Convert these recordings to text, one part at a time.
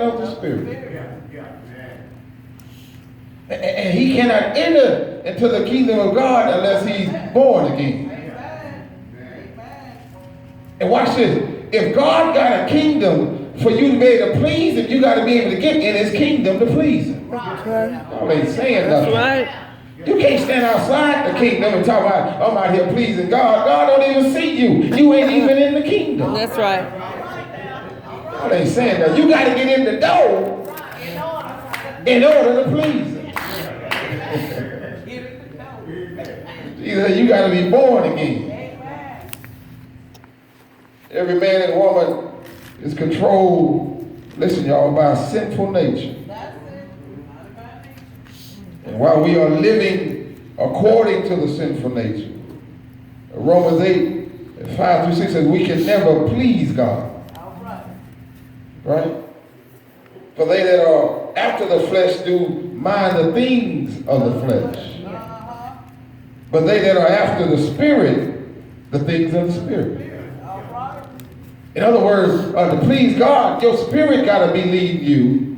of the Spirit. And he cannot enter into the kingdom of God unless he's born again. And watch this. If God got a kingdom for you to be able to please him, you got to be able to get in his kingdom to please him. Y'all ain't saying nothing. That's right. You can't stand outside the kingdom and talk about, I'm out here pleasing God. God don't even see you. You ain't even in the kingdom. That's right. Y'all ain't saying that. You got to get in the door in order to please him. You got to be born again. Every man and woman is controlled, listen y'all, by a sinful nature. And while we are living according to the sinful nature, Romans 8:5-6 says we can never please God. Right? For they that are after the flesh do mind the things of the flesh. But they that are after the Spirit, the things of the Spirit. In other words, to please God, your spirit got to be leading you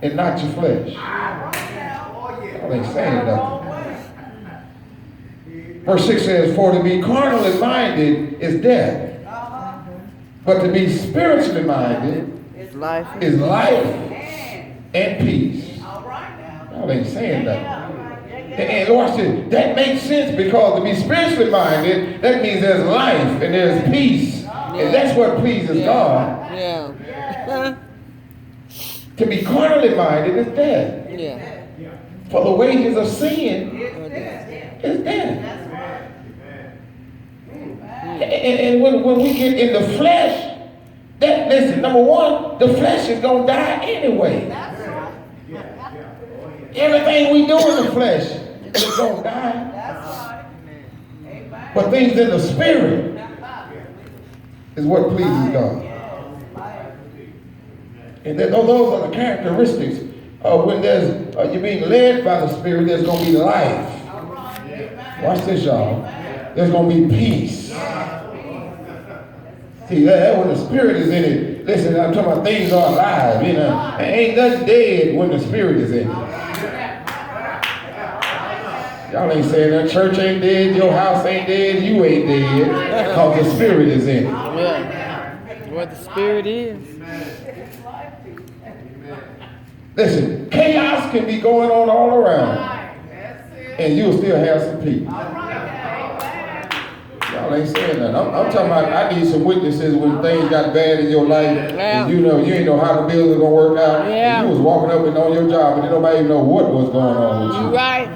and not your flesh. Y'all ain't saying nothing. Verse 6 says, for to be carnally minded is death, but to be spiritually minded is life and peace. Y'all ain't saying nothing. And watch this. That makes sense because to be spiritually minded, that means there's life and there's peace. And that's what pleases God. Yeah. To be carnally minded is death. Yeah. For the wages of sin is death. And when we get in the flesh, that, listen, number one, the flesh is going to die anyway. Everything we do in the flesh is going to die. But things in the spirit is what pleases God. And then those are the characteristics of when there's you're being led by the Spirit, there's going to be life. Watch this, y'all. There's going to be peace. See, that when the Spirit is in it, listen, I'm talking about things are alive, you know. And ain't nothing dead when the Spirit is in it. Y'all ain't saying that church ain't dead, your house ain't dead, you ain't dead, because the Spirit is in it. Yeah. Where the Spirit is. Listen, chaos can be going on all around, and you'll still have some peace. Y'all ain't saying that. I'm talking about, I need some witnesses when things got bad in your life, and you ain't know how the bills are going to work out, and you was walking up and on your job, and nobody even know what was going on with you. You right.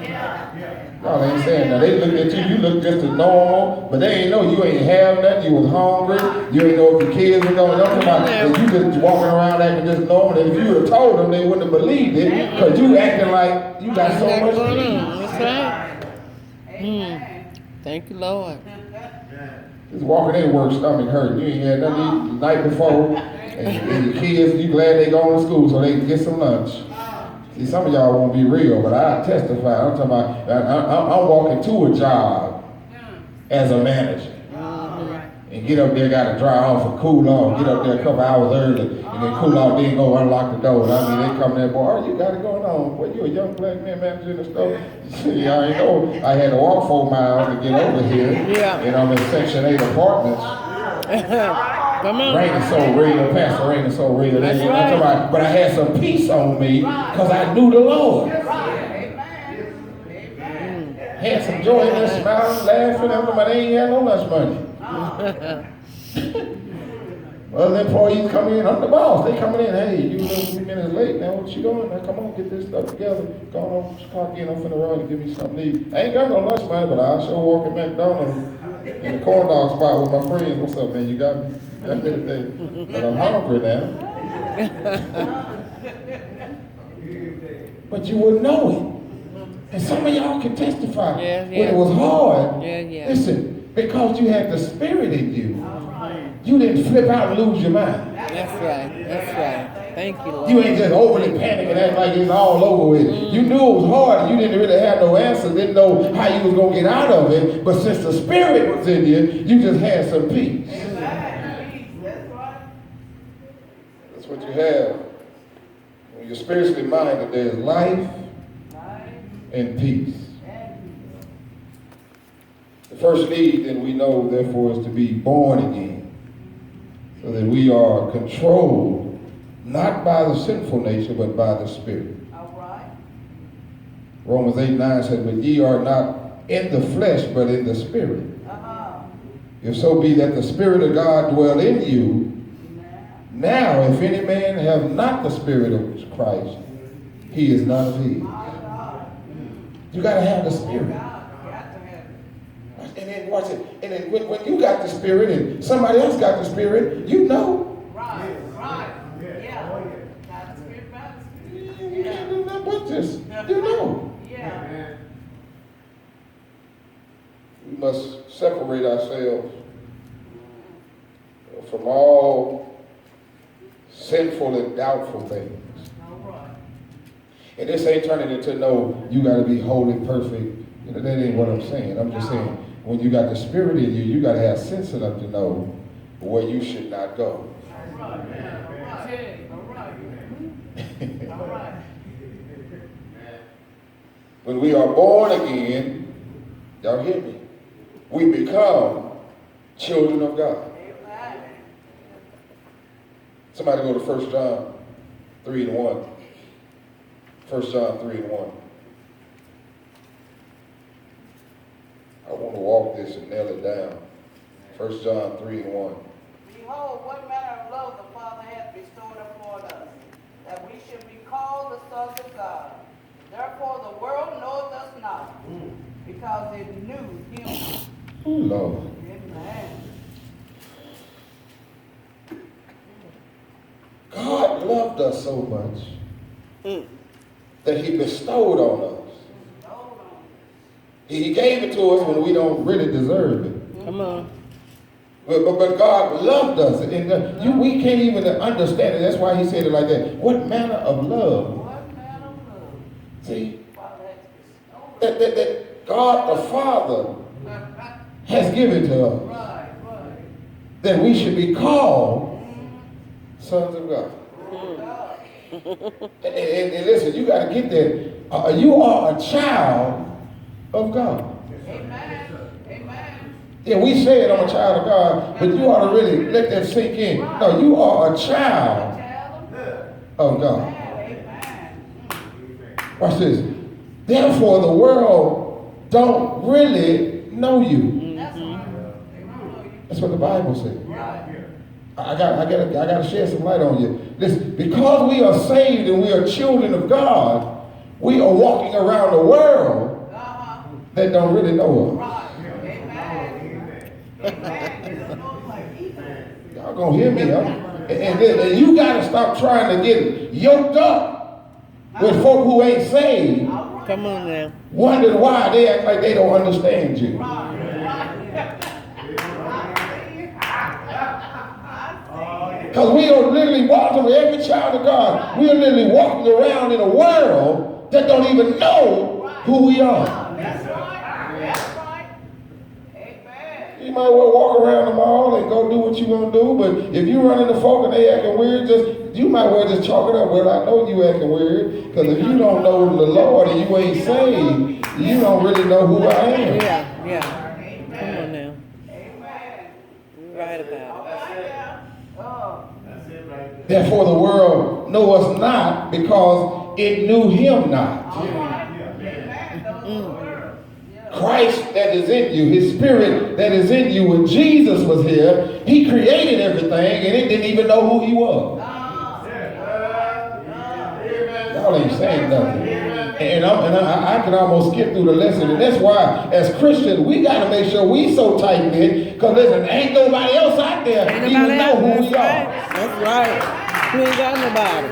Y'all ain't saying that. They looked at you look just as normal, but they ain't know you ain't have nothing, you was hungry, you ain't know if your kids were going on, and you just walking around acting just normal, and if you would have told them, they wouldn't have believed it, because you acting like you got so much peace. That's right. Thank you, Lord. Just walking in work, stomach hurting. You ain't had nothing to eat the night before, and your kids, you glad they going to school so they can get some lunch. See, some of y'all won't be real, but I testify. I'm talking about, I'm walking to a job as a manager. And get up there, got to dry off and cool off. Get up there a couple hours early, and then cool off, then go unlock the door. I mean, they come there, boy, oh, you got it going on. Boy, you a young black man manager in the store. See, I ain't know. I had to walk 4 miles to get over here. Yeah. And I'm in Section 8 apartments. Come on. Rain is so real, Pastor Rain is so real. That's right. But I had some peace on me because I knew the Lord. Had some joy in there, smiling, laughing. They ain't had no lunch money. Well, the employees come in, I'm the boss. They coming in, hey, you a few minutes late now. What you doing? Now come on, get this stuff together. Go on, clock in. I'm finna run and give me something to eat. I ain't got no lunch money, but I'll sure walk at McDonald's in the corn dog spot with my friends. What's up, man? You got me? Got me today. But I'm hungry now. But you wouldn't know it. And some of y'all can testify when it was hard. Listen, because you had the Spirit in you. You didn't flip out and lose your mind. That's right. That's right. Thank you, Lord. You ain't just overly panicking and acting like it's all over with. You knew it was hard and you didn't really have no answer, didn't know how you was going to get out of it. But since the Spirit was in you, you just had some peace. That's what you have When you're spiritually minded, there's life and peace. The first need that we know, therefore, is to be born again, so that we are controlled not by the sinful nature, but by the Spirit. All right. Romans 8:9 says, but ye are not in the flesh, but in the Spirit. If so be that the Spirit of God dwell in you. Now, if any man have not the Spirit of Christ, he is not of his. You got to have the Spirit. And then watch it. And then when you got the Spirit and somebody else got the Spirit, you know. Right. Yeah. Got the Spirit by the Spirit. You can't do nothing but this. You know. Yeah. We must separate ourselves from all sinful and doubtful things. All right. And this ain't turning into no, you got to be holy, perfect. You know, that ain't what I'm saying. I'm just saying, when you got the Spirit in you, you got to have sense enough to know where you should not go. All right. All right. When we are born again, y'all hear me? We become children of God. Somebody go to 1 John 3:1. 1 John 3:1. I want to walk this and nail it down. 1 John 3:1. Behold, what manner of love the Father hath bestowed upon us, that we should be called the sons of God. Therefore the world knoweth us not, because it knew him not. Oh, Lord. Amen. God loved us so much that he bestowed on us. Hold on. He gave it to us when we don't really deserve it. Come on. But God loved us. And we can't even understand it. That's why he said it like that. What manner of love? What manner of love See, Father hath bestowed that God the Father has given to us. Right. That we should be called sons of God. And listen, you got to get that. You are a child of God. Amen. Yeah, we say it, I'm a child of God, but you ought to really let that sink in. No, you are a child of God. Amen. Watch this. Therefore, the world don't really know you. That's right. That's what the Bible says. I got to shed some light on you. Listen, because we are saved and we are children of God, we are walking around the world that don't really know us. Y'all gonna hear me, huh? And you gotta stop trying to get yoked up with folk who ain't saved. Come on now. Wondering why they act like they don't understand you. Because we are literally walking with every child of God. We are literally walking around in a world that don't even know who we are. You might well walk around the mall and go do what you're going to do, but if you run into folk and they acting weird, you might well just chalk it up. Well, I know you acting weird, because if you don't know the Lord and you ain't saved, you don't really know who I am. Yeah. Come on now. You're right about it. Therefore the world know us not, because it knew him not. Christ that is in you, his spirit that is in you, when Jesus was here, he created everything and it didn't even know who he was. Y'all ain't saying nothing. And I can almost skip through the lesson. And that's why, as Christians, we got to make sure we so tight-knit, because listen, ain't nobody else out there even know who we are. That's right. We ain't got nobody.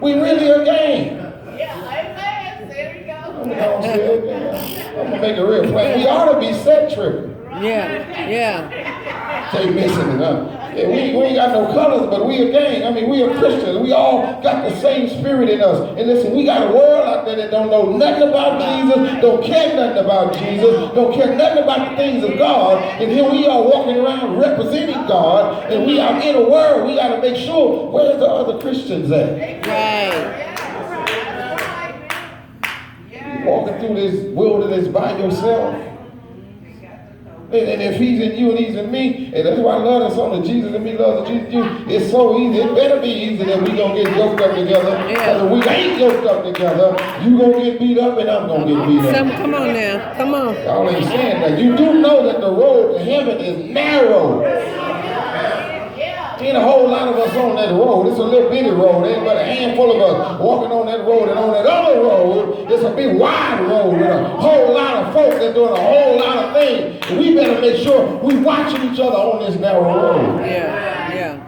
We really a gang. I'm going to make it real plain. We ought to be set tripping. Yeah. They missing it, huh? Yeah, we ain't got no colors, but we a gang. I mean, we are Christians. We all got the same spirit in us. And listen, we got a world out there that don't know nothing about Jesus, don't care nothing about Jesus, don't care nothing about the things of God. And here we are walking around representing God, and we are in a world. We got to make sure, where's the other Christians at? Right. You walking through this wilderness by yourself. And if he's in you and he's in me, and that's why I love that song, that Jesus in me loves the Jesus in you. It's so easy. It better be easy that we gonna get yoked up together. Because if we ain't yoked up together, you gonna get beat up and I'm gonna get beat up. Come on now. Come on. Y'all ain't saying that. You do know that the road to heaven is narrow. Ain't a whole lot of us on that road. It's a little bitty road. Ain't but a handful of us walking on that road. And on that other road, it's a big wide road with a whole lot of folks that doing a whole lot of things. And we better make sure we watching each other on this narrow road. Yeah.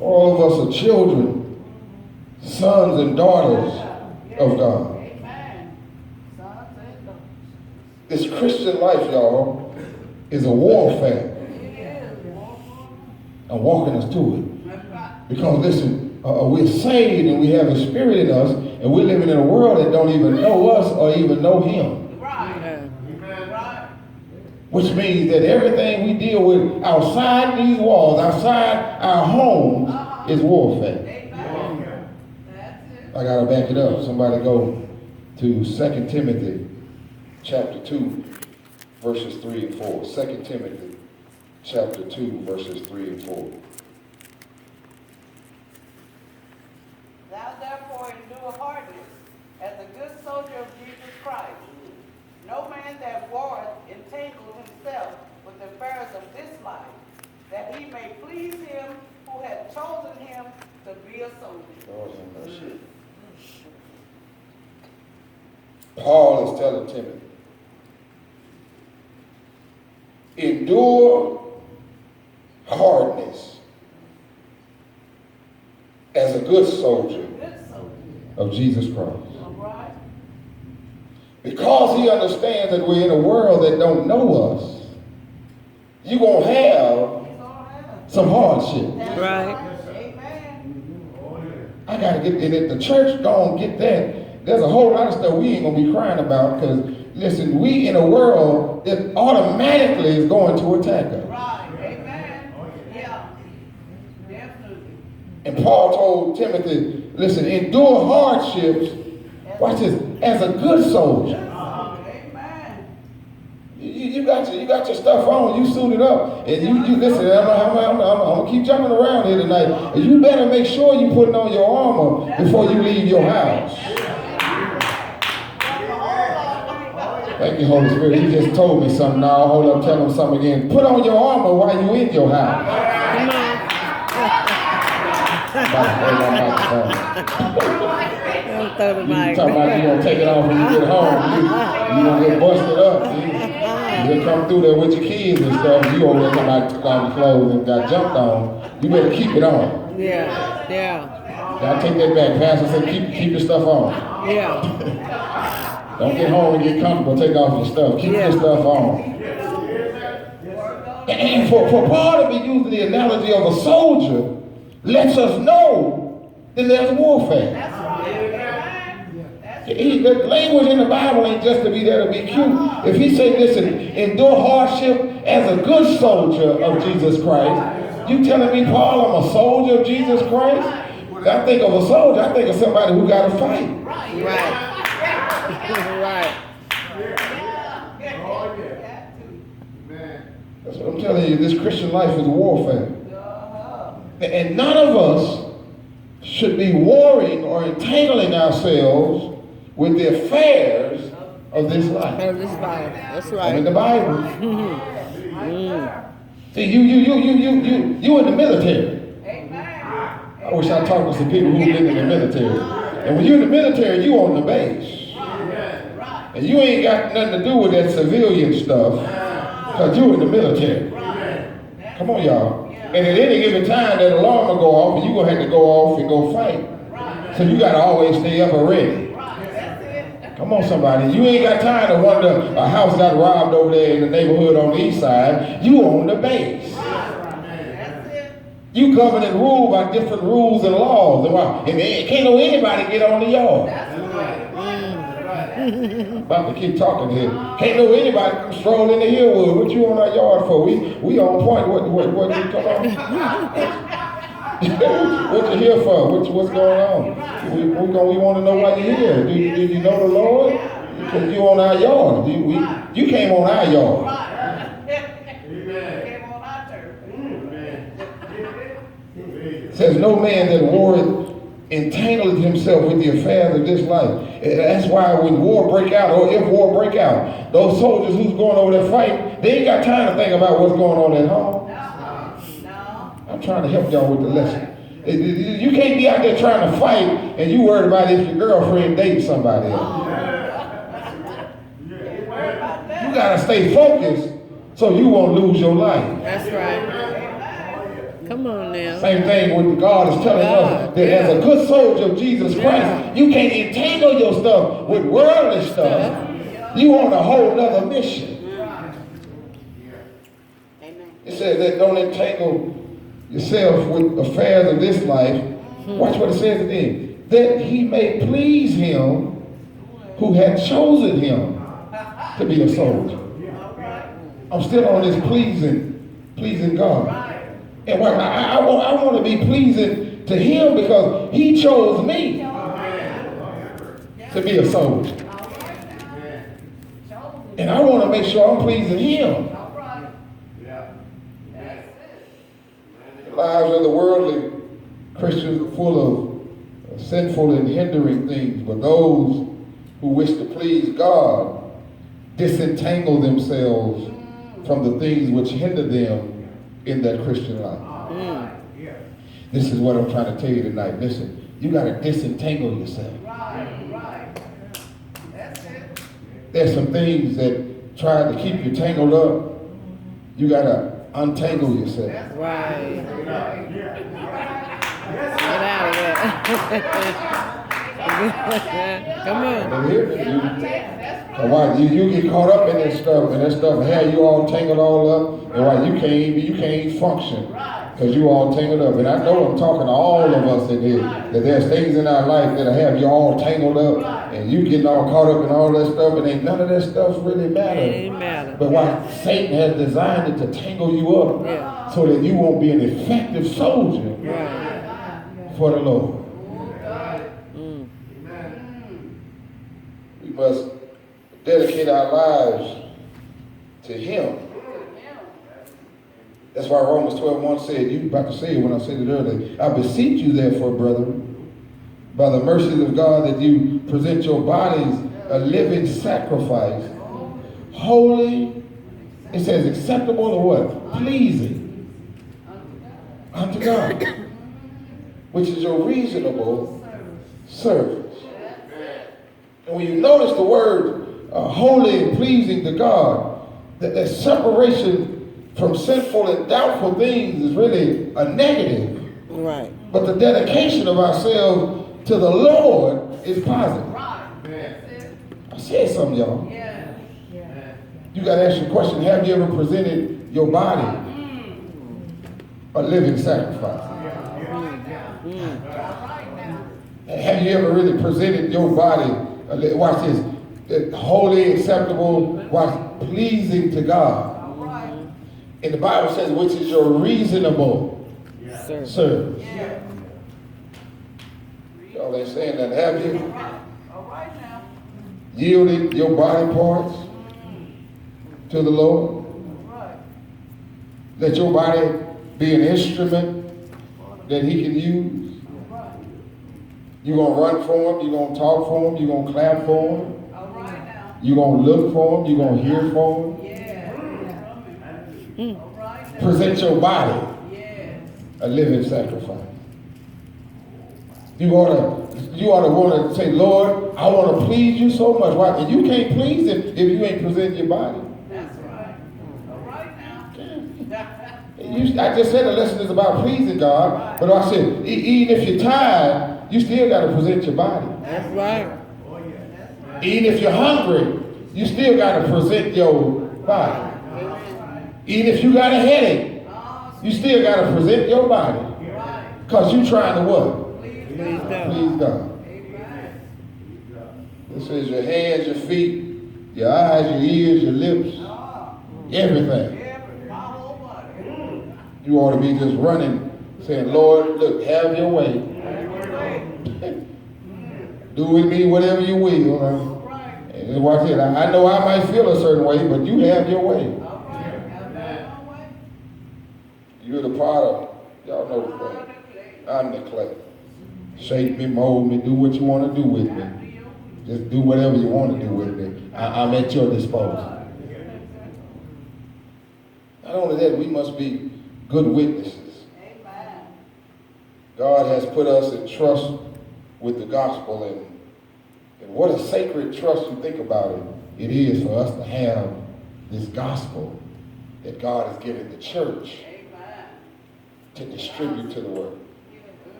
All of us are children, sons and daughters of God. This Christian life, y'all, is a warfare. I'm walking us to it. Because listen, we're saved and we have a spirit in us, and we're living in a world that don't even know us or even know him. Which means that everything we deal with outside these walls, outside our homes, is warfare. I gotta back it up. Somebody go to 2 Timothy chapter 2. Verses 3 and 4. 2 Timothy chapter 2, verses 3 and 4. Thou therefore endure hardness as a good soldier of Jesus Christ. No man that warreth entangles himself with the affairs of this life, that he may please him who hath chosen him to be a soldier. Paul is telling Timothy, endure hardness as a good soldier of Jesus Christ. Because he understands that we're in a world that don't know us, you're going to have some hardship. Right. I got to get it. If the church don't get that, there's a whole lot of stuff we ain't going to be crying about, because listen, we in a world that automatically is going to attack us. Right, amen. Yeah, definitely. And Paul told Timothy, listen, endure hardships, watch this, as a good soldier. Amen. You got your stuff on, you suited up, and you listen, I'm gonna keep jumping around here tonight, and you better make sure you putting on your armor before you leave your house. Thank you, Holy Spirit. He just told me something. Now, hold up, tell him something again. Put on your armor while you in your house. Come on. Don't throw the You mic. talking about you gonna take it off when you get home. You gonna get busted up. You just come through there with your kids and stuff. You over there talking about took off your clothes and got jumped on. You better keep it on. Yeah. Y'all take that back. Pastor said keep your stuff on. Yeah. Don't get home and get comfortable. Take off your stuff. Keep your stuff on. And for Paul to be using the analogy of a soldier lets us know that there's warfare. That's right. The language in the Bible ain't just to be there to be cute. If he say, listen, endure hardship as a good soldier of Jesus Christ, you telling me, Paul, I'm a soldier of Jesus Christ? I think of a soldier, I think of somebody who got to fight. Right. Right. That's what I'm telling you. This Christian life is warfare. And none of us should be warring or entangling ourselves with the affairs of this life. Oh, this Bible. That's I mean, right. the Bible. See, you in the military. I wish I talked to some people who've been in the military. And when you're in the military, you on the base. And you ain't got nothing to do with that civilian stuff, because you're in the military. Come on, y'all. And at any given time, that alarm will go off, and you're going to have to go off and go fight. So you got to always stay up and ready. Come on, somebody. You ain't got time to wonder a house got robbed over there in the neighborhood on the east side. You on the base. That's it. You governed and ruled by different rules and laws. And can't no anybody get on the yard. That's right. About to keep talking here. Can't know anybody come stroll in the Hillwood. What you on our yard for? We on point. What you come on? What you here for? What's going on? We want to know why you're here. Do you know the Lord? Because you on our yard. You came on our yard. Came on our turf. It says no man that warreth entangled himself with the affairs of this life. That's why when war break out, or if war break out, those soldiers who's going over there fighting, they ain't got time to think about what's going on at home. No. I'm trying to help y'all with the lesson. You can't be out there trying to fight and you worried about if your girlfriend dating somebody else. You gotta stay focused so you won't lose your life. That's right. Come on now. Same thing with God is telling us that as a good soldier of Jesus Christ, you can't entangle your stuff with worldly stuff. You on a whole nother mission. It says that don't entangle yourself with affairs of this life. Watch what it says again. That he may please him who had chosen him to be a soldier. I'm still on this pleasing God. And I want to be pleasing to him because he chose me to be a soldier. And I want to make sure I'm pleasing him. The lives of the worldly Christians are full of sinful and hindering things, but those who wish to please God disentangle themselves from the things which hinder them in that Christian life. This is what I'm trying to tell you tonight. Listen, you got to disentangle yourself. There's some things that try to keep you tangled up. You got to untangle yourself. Right. Get out of there. Come on. Why you get caught up in that stuff and hey, you all tangled all up, and why you can't even function because you all tangled up. And I know I'm talking to all of us in here that there's things in our life that have you all tangled up, and you getting all caught up in all that stuff, and ain't none of that stuff really matter. It ain't matter. But why Satan has designed it to tangle you up so that you won't be an effective soldier for the Lord. We must dedicate our lives to him. That's why Romans 12:1 said, you about to say it when I said it earlier, I beseech you therefore, brethren, by the mercies of God, that you present your bodies a living sacrifice, holy, it says acceptable or what? Pleasing unto God, which is your reasonable service. And when you notice the word holy and pleasing to God, that separation from sinful and doubtful things is really a negative. Right. But the dedication of ourselves to the Lord is positive. I said something, y'all. You got to ask your question, have you ever presented your body a living sacrifice? Have you ever really presented your body, watch this, holy, acceptable, watch, pleasing to God? And the Bible says, which is your reasonable service. Y'all ain't saying that, have you? Yielded your body parts to the Lord? Let your body be an instrument that he can use. You're going to run for him, you're going to talk for him, you're going to clap for him. You're going to look for him, you're going to hear for him. Present your body a living sacrifice. You ought to want to say, Lord, I want to please you so much. Why? And you can't please him if you ain't present your body. That's right. All right now. I just said the lesson is about pleasing God, but I said, even if you're tired, you still got to present your body. That's right. Even if you're hungry, you still got to present your body. Even if you got a headache, you still got to present your body. Because you're trying to what? Please God. Please God. This is your hands, your feet, your eyes, your ears, your lips, everything. You ought to be just running, saying, Lord, look, have your way. Do with me whatever you will. And watch it. I know I might feel a certain way, but you have your way. You're the potter. Y'all know the thing. I'm the clay. Shape me, mold me, do what you want to do with me. Just do whatever you want to do with me. I'm at your disposal. Not only that, we must be good witnesses. God has put us in trust with the gospel, and what a sacred trust, you think about it, it is for us to have this gospel that God has given the church to distribute to the world.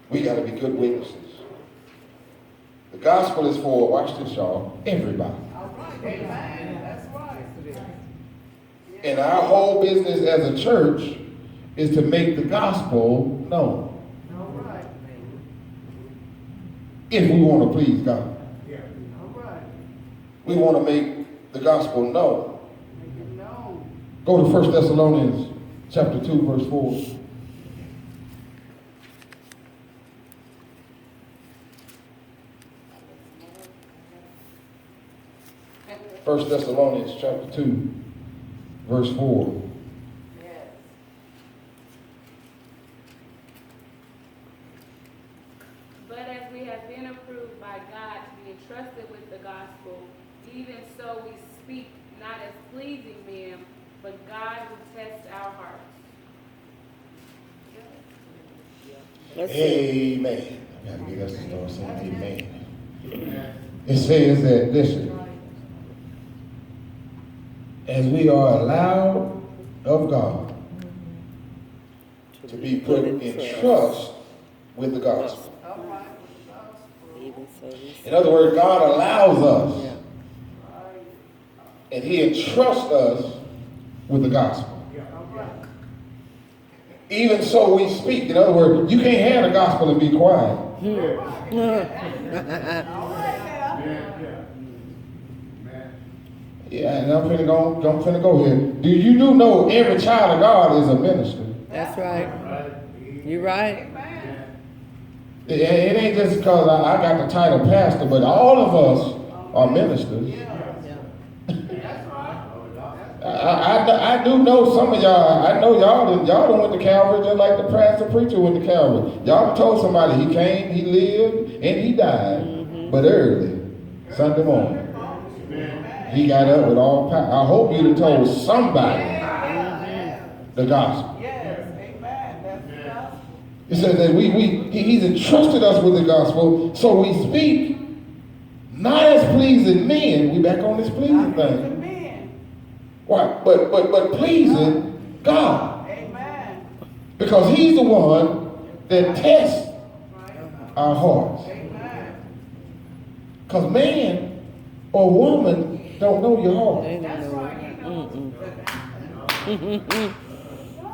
We got to be good witnesses. The gospel is for, watch this y'all, everybody. And our whole business as a church is to make the gospel known. If we want to please God. We want to make the gospel known. Go to 1 Thessalonians chapter 2, verse 4. 1 Thessalonians chapter 2, verse 4. But as we have been approved by God to be entrusted with the gospel, even so we speak not as pleasing men, but God who tests our hearts. Amen. I gotta get us to start saying amen. It says that, listen, as we are allowed of God to be put in trust with the gospel. In other words, God allows us and he entrusts us with the gospel. Even so we speak. In other words, you can't have the gospel and be quiet. Yeah, and I'm finna go here. Do you know every child of God is a minister? That's right. You're right. It ain't just because I got the title pastor, but all of us are ministers. I do know some of y'all. I know y'all done went to Calvary just like the pastor preacher went to Calvary. Y'all told somebody he came, he lived, and he died, but early Sunday morning. He got up with all power. I hope you'd have told somebody the gospel. It says that he's entrusted us with the gospel, so we speak not as pleasing men. We back on this pleasing thing. Why? But pleasing God. Because he's the one that tests our hearts. Because man or woman don't know your heart.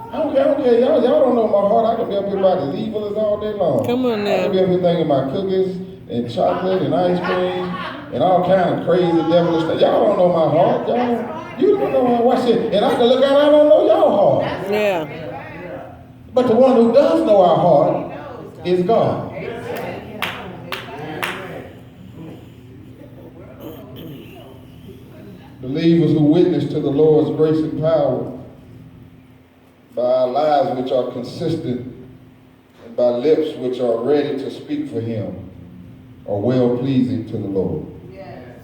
I don't care. Y'all don't know my heart. I can be up here about as evil as all day long. Come on now. I can be up here thinking about cookies and chocolate and ice cream and all kind of crazy devilish stuff. Y'all don't know my heart. You don't know my heart. Watch it. And I can look at it, I don't know your heart. Yeah. But the one who does know our heart is God. Believers who witness to the Lord's grace and power by our lives which are consistent and by lips which are ready to speak for him are well pleasing to the Lord. Yes.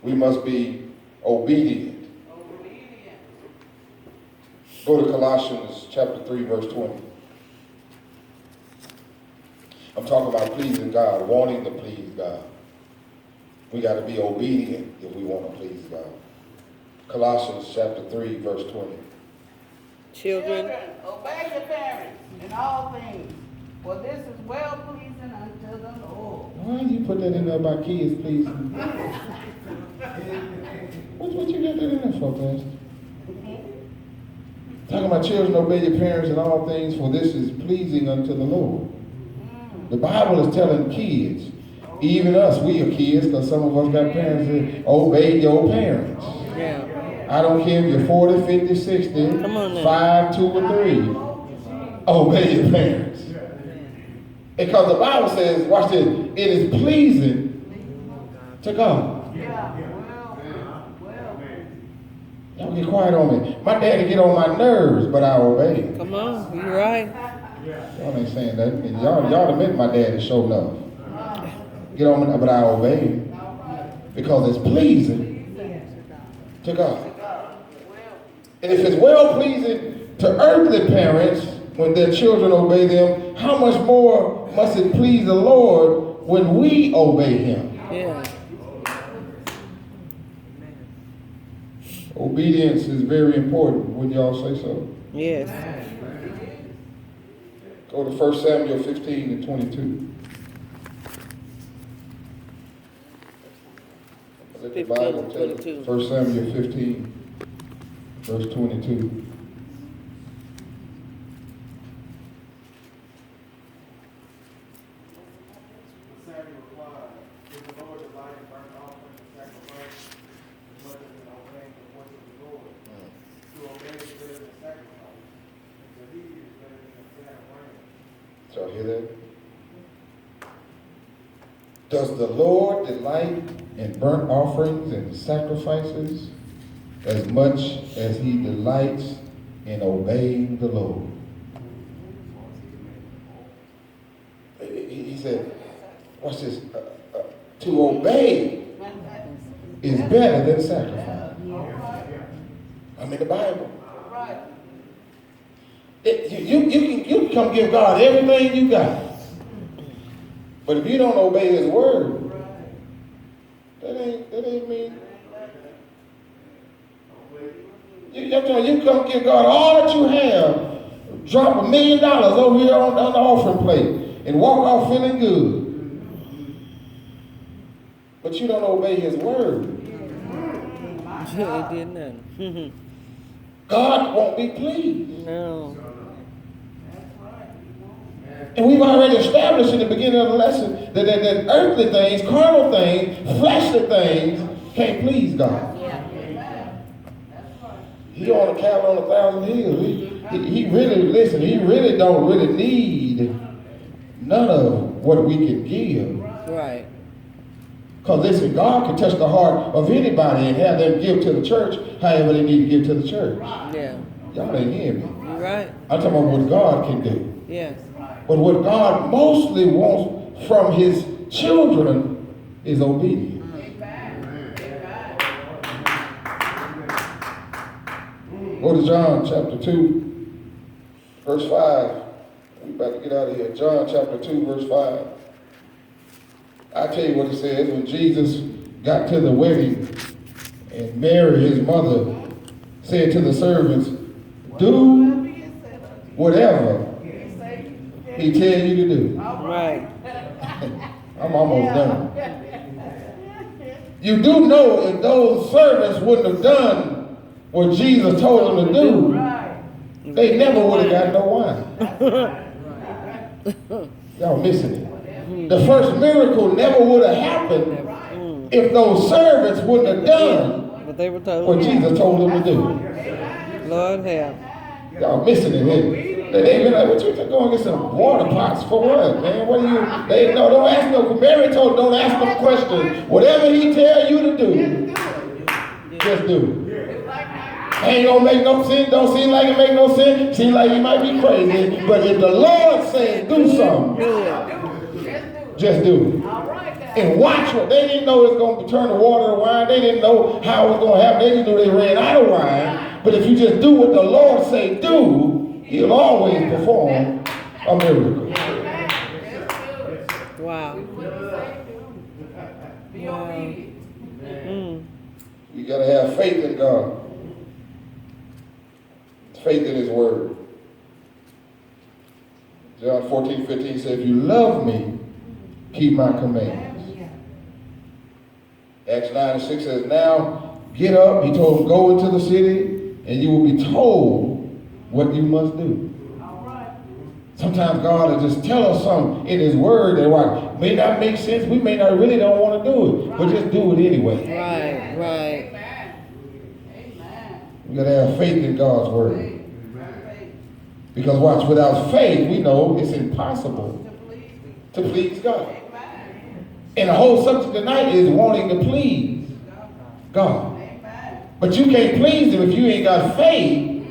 We must be obedient. Go to Colossians chapter 3, verse 20. I'm talking about pleasing God, wanting to please God. We got to be obedient if we want to please God. Colossians chapter 3, verse 20. Children, obey your parents in all things, For this is well pleasing unto the Lord. Why you put that in there about kids, please? What you got that in there for, Pastor? Talking about children, obey your parents in all things, for this is pleasing unto the Lord. The Bible is telling kids, even us, we are kids, because some of us got parents that obey your parents. Yeah. I don't care if you're 40, 50, 60, Come on now. 5, 2, or 3. Obey your parents. Because the Bible says, watch this, it is pleasing to God. Yeah, well. Y'all get quiet on me. My daddy get on my nerves, but I obey him. Come on. You're right. Y'all ain't saying that. Y'all admit my daddy show love. Get on me, but I obey him. Because it's pleasing to God. And if it's well pleasing to earthly parents when their children obey them, how much more must it please the Lord when we obey him? Yeah. Obedience is very important. Would y'all say so? Yes. Go to 1 Samuel 15 and 22. Let the 15 Bible and tell you. 22. 1 Samuel 15, verse 22. Samuel replied, "If the Lord delight in burnt offering and sacrifice, as much as in obeying the voice of the Lord, to obey is better than sacrifice, and to heed is better than a fat of ram." Did y'all hear that? Does the Lord delight in burnt offerings and sacrifices as much as he delights in obeying the Lord? He said, watch this, to obey is better than sacrifice. I'm in the Bible. Right. You can come give God everything you got. But if you don't obey his word, that ain't me. You come give God all that you have, drop $1 million over here on the offering plate, and walk off feeling good. But you don't obey his word. He did nothing. God won't be pleased. No. And we've already established in the beginning of the lesson that earthly things, carnal things, fleshly things can't please God. He on a cattle on 1,000 hills. He really, listen, he really don't really need none of what we can give. Right. Because listen, God can touch the heart of anybody and have them give to the church however they need to give to the church. Yeah. Y'all ain't hearing me. You're right. I'm talking about what God can do. Yes. But what God mostly wants from his children is obedience. Go to John chapter 2, verse 5. We about to get out of here. John chapter 2, verse 5. I tell you what it says. When Jesus got to the wedding and Mary, his mother, said to the servants, do whatever he tell you to do. Right. I'm almost done. You do know if those servants wouldn't have done what Jesus told them to do, they never would have got no wine. Y'all missing it. The first miracle never would have happened if those servants wouldn't have done But they were told. what Jesus told them to do. Lord have. Y'all missing it here. They be like, what you going to get some water pots for what, man? What do you, don't ask no, Mary told don't ask no questions. Whatever he tell you to do, just do it. Ain't gonna make no sense, don't seem like it make no sense, seem like you might be crazy, but if the Lord says do something, just do it. And watch what, they didn't know it was going to turn the water to wine, they didn't know how it was going to happen, they just knew they ran out of wine, but if you just do what the Lord say do, he'll always perform a miracle. Wow. Be obedient. You got to have faith in God. Faith in his word. John 14:15 says, if you love me, keep my commands. Acts 9:6 says, now get up. He told him, go into the city and you will be told what you must do. All right. Sometimes God will just tell us something in his word that what may not make sense. We may not really don't want to do it, but just do it anyway. Right, right. Amen. Amen. We got to have faith in God's word. Faith. Because watch, without faith, we know it's impossible To please thee. to please God. Amen. And the whole subject tonight is wanting to please God. Amen. But you can't please him if you ain't got faith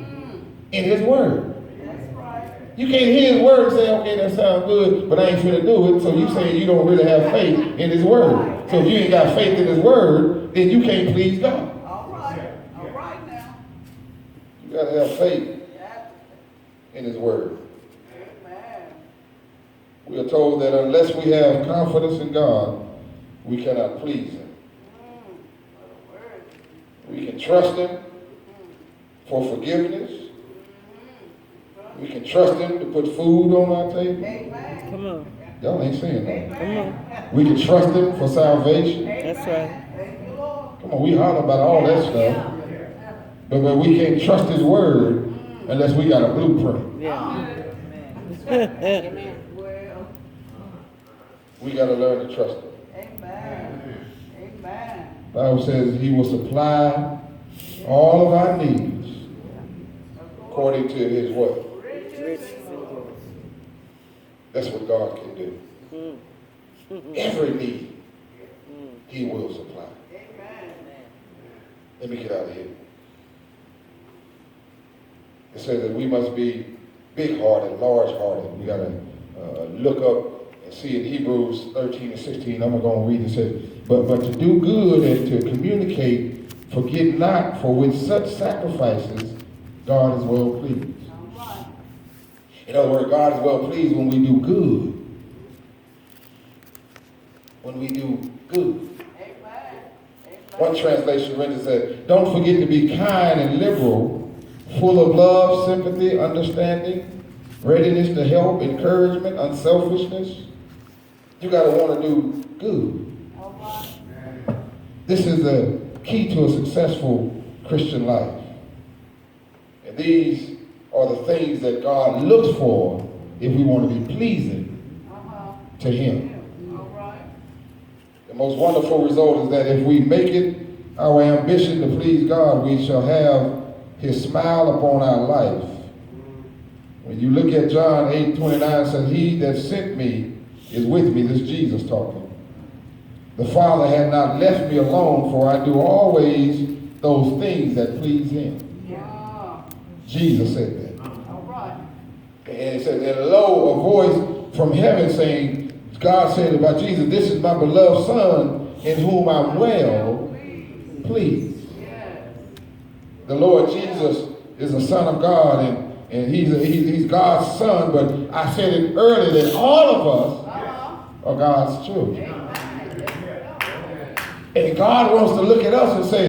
in his word. That's right. You can't hear his word and say, okay, that sounds good, but I ain't finna do it. So you saying you don't really have faith in his word. So if you ain't got faith in his word, then you can't please God. All right. All right now. You got to have faith Yeah. in his word. Amen. We are told that unless we have confidence in God, we cannot please him. What a word. We can trust him for forgiveness. We can trust him to put food on our table. Amen. Come on. Y'all ain't saying that. Come on. We can trust him for salvation. That's right. Thank you, Lord. Come on, we holler about all that stuff. But we can't trust his word unless we got a blueprint. Yeah. Well, We got to learn to trust him. amen. Amen. The Bible says he will supply all of our needs according to his word. Rich and good. That's what God can do. Every need he will supply. Amen. Let me get out of here. It says that we must be big-hearted, large-hearted. We got to look up and see in Hebrews 13:16. I'm going to read it. It says, but to do good and to communicate, forget not, for with such sacrifices, God is well pleased. All right. In other words, God is well pleased when we do good. When we do good. Amen. One translation renders that, don't forget to be kind and liberal, full of love, sympathy, understanding, readiness to help, encouragement, unselfishness. You got to want to do good. All right. This is the key to a successful Christian life. And these are the things that God looks for if we want to be pleasing to him. All right. The most wonderful result is that if we make it our ambition to please God, we shall have his smile upon our life. When you look at John 8:29, it says, he that sent me is with me. This is Jesus talking. The Father had not left me alone, for I do always those things that please him. Yeah. Jesus said that. All right. And it says, and lo, a voice from heaven saying, God said about Jesus, this is my beloved Son, in whom I'm well pleased. Yes. The Lord Jesus is the Son of God, and he's God's Son, but I said it earlier that all of us are God's children. And God wants to look at us and say,